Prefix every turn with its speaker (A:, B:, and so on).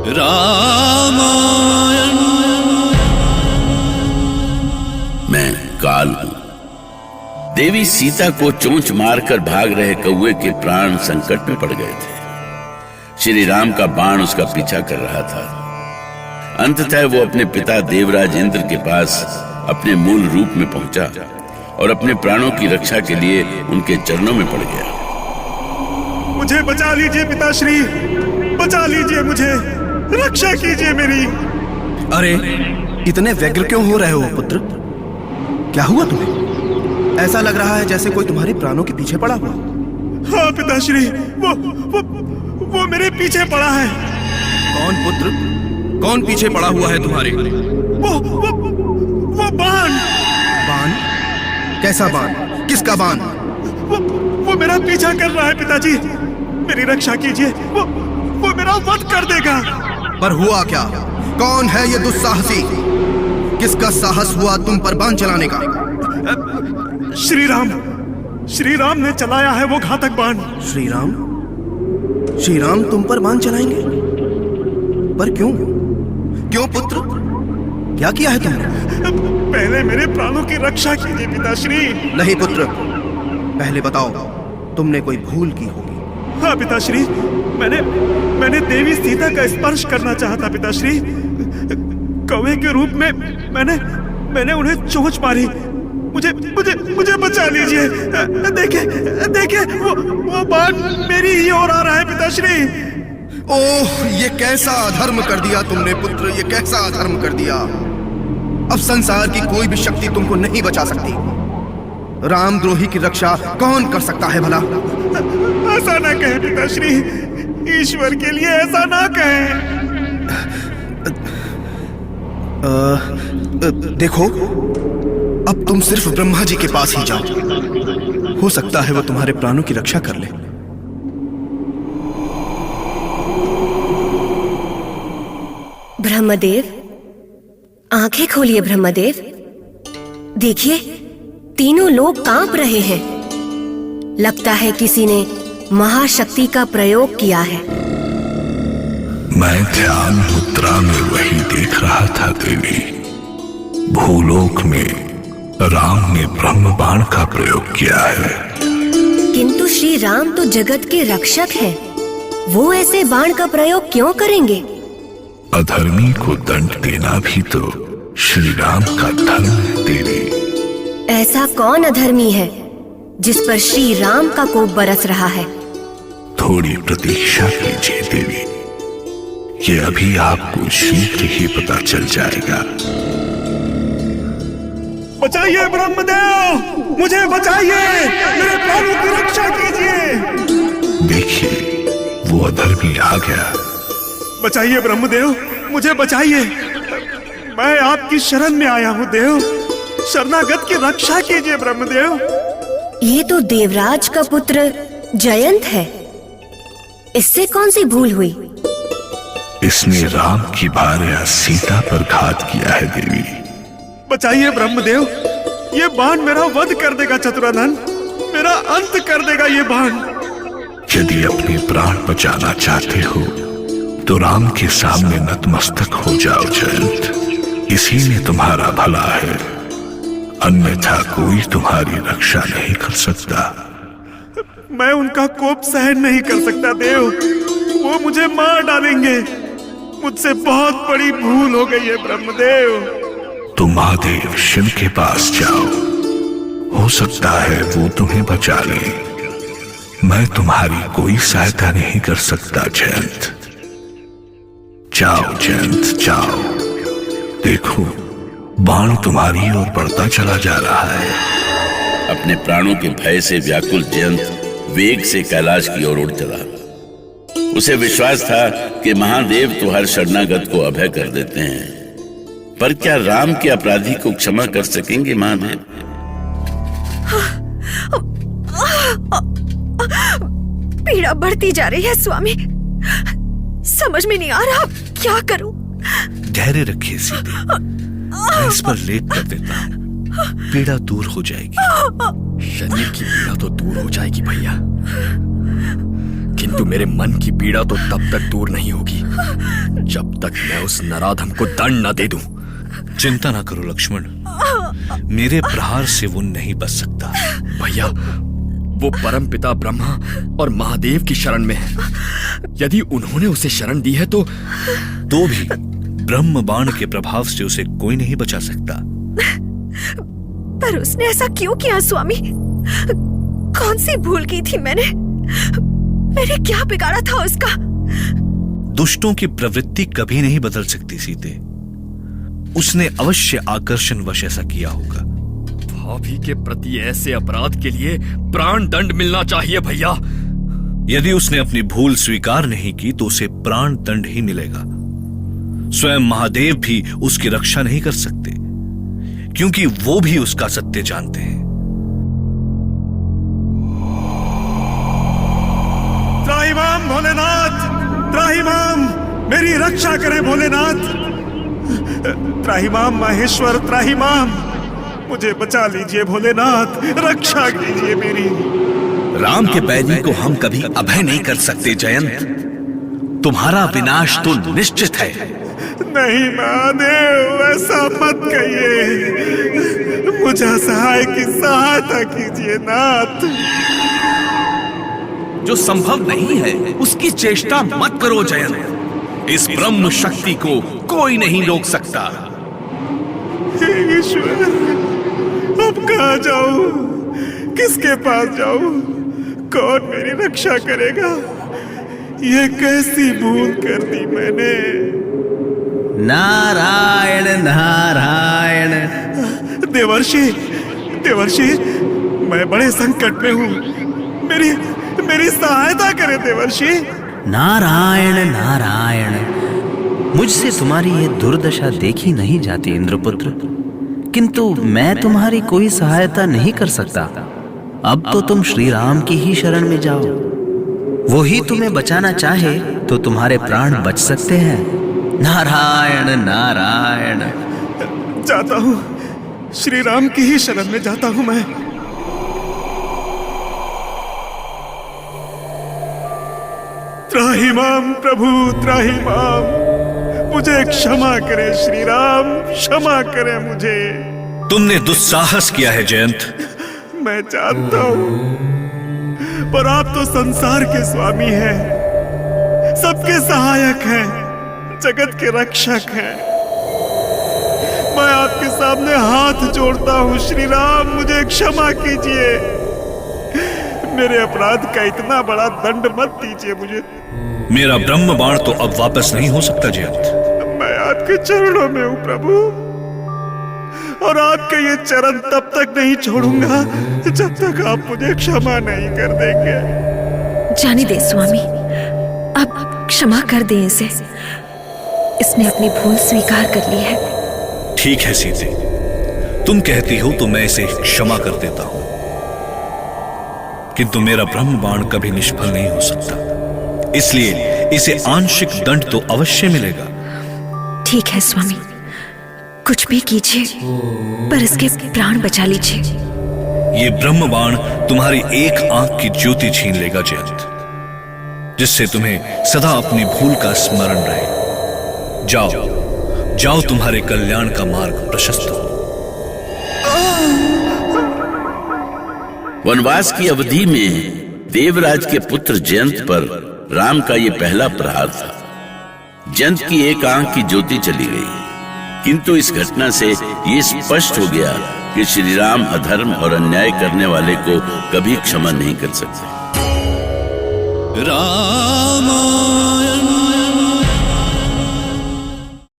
A: रामायण। मैं काल हूं। देवी सीता को चोंच मारकर भाग रहे कौवे के प्राण संकट में पड़ गए थे। श्री राम का बाण उसका पीछा कर रहा था। अंततः वो अपने पिता देवराज इंद्र के पास अपने मूल रूप में पहुंचा और अपने प्राणों की रक्षा के लिए उनके चरणों में पड़ गया।
B: मुझे बचा लीजिए पिताश्री, बचा लीजिए, मुझे रक्षा कीजिए मेरी।
C: अरे इतने व्यग्र क्यों हो रहे हो पुत्र? क्या हुआ तुम्हें? ऐसा लग रहा है जैसे कोई तुम्हारे प्राणों के पीछे पड़ा हुआ।
B: हाँ पिताश्री, वो मेरे पीछे पड़ा है।
C: कौन पुत्र? कौन पीछे पड़ा हुआ है तुम्हारे?
B: वो बाण।
C: बाण? कैसा बाण? किसका बाण?
B: वो मेरा पीछा कर रहा है पिताजी, मेरी रक्षा कीजिए। वो मेरा वध कर देगा।
C: पर हुआ क्या? कौन है ये दुस्साहसी? किसका साहस हुआ तुम पर बाण चलाने का?
B: श्री राम ने चलाया है वो घातक बाण।
C: श्री राम तुम पर बाण चलाएंगे? पर क्यों? क्यों पुत्र? क्या किया है तुमने?
B: पहले मेरे प्राणों की रक्षा कीजिए पिताश्री।
C: नहीं पुत्र, पहले बताओ, तुमने कोई भूल की होगी।
B: हाँ पिताश्री, मैंने देवी सीता का स्पर्श करना चाहा था पिताश्री। कौवे के रूप में मैंने उन्हें चोंच मारी। मुझे बचा लीजिए। देखिए वो बाण मेरी ही ओर आ रहा है पिताश्री।
C: ओह, ये कैसा अधर्म कर दिया तुमने पुत्र, ये कैसा अधर्म कर दिया। अब संसार की कोई भी शक्ति तुमको नहीं बचा सकती। रामद्रोही की रक्षा कौन कर सकता है भला?
B: ऐसा ना कहें पिताश्री, ईश्वर के लिए ऐसा ना कहें।
C: देखो, अब तुम सिर्फ ब्रह्मा जी के पास ही जाओ। हो सकता है वो तुम्हारे प्राणों की रक्षा कर ले।
D: ब्रह्मदेव, आंखें खोलिए ब्रह्मदेव। देखिए, तीनों लोग कांप रहे हैं। लगता है किसी ने महाशक्ति का प्रयोग किया है।
E: मैं ध्यान मुद्रा में वही देख रहा था देवी। भूलोक में राम ने ब्रह्म बाण का प्रयोग किया है।
D: किंतु श्री राम तो जगत के रक्षक हैं। वो ऐसे बाण का प्रयोग क्यों करेंगे?
E: अधर्मी को दंड देना भी तो श्री राम का धर्म है देवी।
D: ऐसा कौन अधर्मी है जिस पर श्री राम का कोप बरस रहा है?
E: थोड़ी प्रतीक्षा कीजिए देवी, ये अभी आपको शीघ्र ही पता चल जाएगा।
B: बचाइए ब्रह्मदेव, मुझे बचाइए, मेरे प्राणों की रक्षा कीजिए।
E: देखिए, वो अधर्मी आ गया।
B: बचाइए ब्रह्मदेव, मुझे बचाइए। मैं आपकी शरण में आया हूँ देव, शरणागत की रक्षा कीजिए ब्रह्मदेव।
D: ये तो देवराज का पुत्र जयंत है। इससे कौन सी भूल हुई?
E: इसने राम की भार्या सीता पर घात किया है देवी।
B: बचाइए ब्रह्मदेव, ये बाण मेरा वध कर देगा चतुरानन, मेरा अंत कर देगा ये बाण।
E: यदि अपने प्राण बचाना चाहते हो तो राम के सामने नतमस्तक हो जाओ जयंत, इसी में तुम्हारा भला है। अन्यथा कोई तुम्हारी रक्षा नहीं कर सकता।
B: मैं उनका कोप सहन नहीं कर सकता देव, वो मुझे मार डालेंगे। मुझसे बहुत बड़ी भूल हो गई है ब्रह्मदेव।
E: तुम महादेव शिव के पास जाओ, हो सकता है वो तुम्हें बचा ले। मैं तुम्हारी कोई सहायता नहीं कर सकता जयंत। जाओ जयंत जाओ, देखो बाण तुम्हारी ओर बढ़ता चला जा रहा है।
A: अपने प्राणों के भय से व्याकुल जयंत वेग से कैलाश की ओर उड़ चला। उसे विश्वास था कि महादेव तो हर शरणागत को अभय कर देते हैं, पर क्या राम के अपराधी को क्षमा कर सकेंगे महादेव?
F: पीड़ा बढ़ती जा रही है स्वामी, समझ में नहीं आ रहा क्या करूं।
G: धैर्य रखिए सीते, मैं इस पर लेट कर देता हूं, पीड़ा दूर हो जाएगी।
H: शरीर की पीड़ा तो दूर हो जाएगी भैया, किंतु मेरे मन की पीड़ा तो तब तक दूर नहीं होगी जब तक मैं उस नराधम को दंड न दे दूं।
G: चिंता ना करो लक्ष्मण, मेरे प्रहार से वो नहीं बच सकता।
H: भैया, वो परम पिता ब्रह्मा और महादेव की शरण में है। यदि उन्होंने उसे शरण दी है तो
G: भी ब्रह्म बाण के प्रभाव से उसे कोई नहीं बचा सकता।
F: पर उसने ऐसा क्यों किया स्वामी? कौन सी भूल की थी मैंने क्या बिगाड़ा था उसका?
G: दुष्टों की प्रवृत्ति कभी नहीं बदल सकती सीते। उसने अवश्य आकर्षण वश ऐसा किया होगा।
H: भाभी के प्रति ऐसे अपराध के लिए प्राण दंड मिलना चाहिए भैया।
G: यदि उसने अपनी भूल स्वीकार नहीं की तो उसे प्राण दंड ही मिलेगा। स्वयं महादेव भी उसकी रक्षा नहीं कर सकते, क्योंकि वो भी उसका सत्य जानते हैं।
B: त्राहिमाम भोलेनाथ, त्राहिमाम, मेरी रक्षा करें भोलेनाथ। त्राहिमाम माहेश्वर, त्राहिमाम, मुझे बचा लीजिए भोलेनाथ, रक्षा कीजिए मेरी।
G: राम के बैरी को हम कभी अभय नहीं कर सकते जयंत। तुम्हारा विनाश तो निश्चित है।
B: नहीं महादेव, ऐसा मत कहिए। मुझे असहाय की सहायता कीजिए नाथ।
G: जो संभव नहीं है उसकी चेष्टा मत करो जयंत। इस ब्रह्म शक्ति को कोई नहीं रोक सकता।
B: ईश्वर, अब कहाँ जाऊं? किसके पास जाऊं? कौन मेरी रक्षा करेगा? ये कैसी भूल कर दी मैंने?
I: नारायण नारायण।
B: देवर्षि, देवर्षि, मैं बड़े संकट में हूँ। मेरी सहायता करें देवर्षि।
I: नारायण नारायण। मुझसे तुम्हारी ये दुर्दशा देखी नहीं जाती इंद्रपुत्र, किंतु मैं तुम्हारी कोई सहायता नहीं कर सकता। अब तो तुम श्री राम की ही शरण में जाओ। वो ही तुम्हें बचाना चाहे तो तुम्हारे प्राण बच सकते हैं। नारायण नारायण।
B: जाता हूँ, श्री राम की ही शरण में जाता हूँ मैं। त्राहिमाम प्रभु, त्राहिमाम, मुझे क्षमा करें श्री राम, क्षमा करें मुझे।
G: तुमने दुस्साहस किया है जयंत।
B: मैं जानता हूँ, पर आप तो संसार के स्वामी हैं, सबके सहायक हैं, जगत के रक्षक हैं। मैं आपके सामने हाथ जोड़ता हूँ श्री राम, मुझे क्षमा कीजिए। मेरे अपराध का इतना बड़ा दंड मत दीजिए मुझे।
G: मेरा ब्रह्म बाण तो अब वापस नहीं हो सकता जयंत।
B: मैं आपके चरणों में हूँ प्रभु, और आपके ये चरण तब तक नहीं छोड़ूंगा जब तक आप मुझे क्षमा नहीं कर देंगे।
F: जाने दे स्वामी, अब क्षमा कर दे इसे। इसने अपनी भूल स्वीकार कर ली है।
G: ठीक है सीते, तुम कहती हो तो मैं इसे क्षमा कर देता हूं, किंतु मेरा ब्रह्म बाण कभी निष्फल नहीं हो सकता, इसलिए इसे आंशिक दंड तो अवश्य मिलेगा।
F: ठीक है स्वामी, कुछ भी कीजिए, पर इसके प्राण बचा लीजिए।
G: ये ब्रह्म बाण तुम्हारी एक आंख की ज्योति छीन लेगा जयंत, जिससे तुम्हें सदा अपनी भूल का स्मरण रहे। जाओ जाओ, तुम्हारे कल्याण का मार्ग प्रशस्त हो।
A: वनवास की अवधि में देवराज के पुत्र जयंत पर राम का ये पहला प्रहार था। जयंत की एक आंख की ज्योति चली गई, किंतु इस घटना से ये स्पष्ट हो गया कि श्री राम अधर्म और अन्याय करने वाले को कभी क्षमा नहीं कर सकते।
G: राम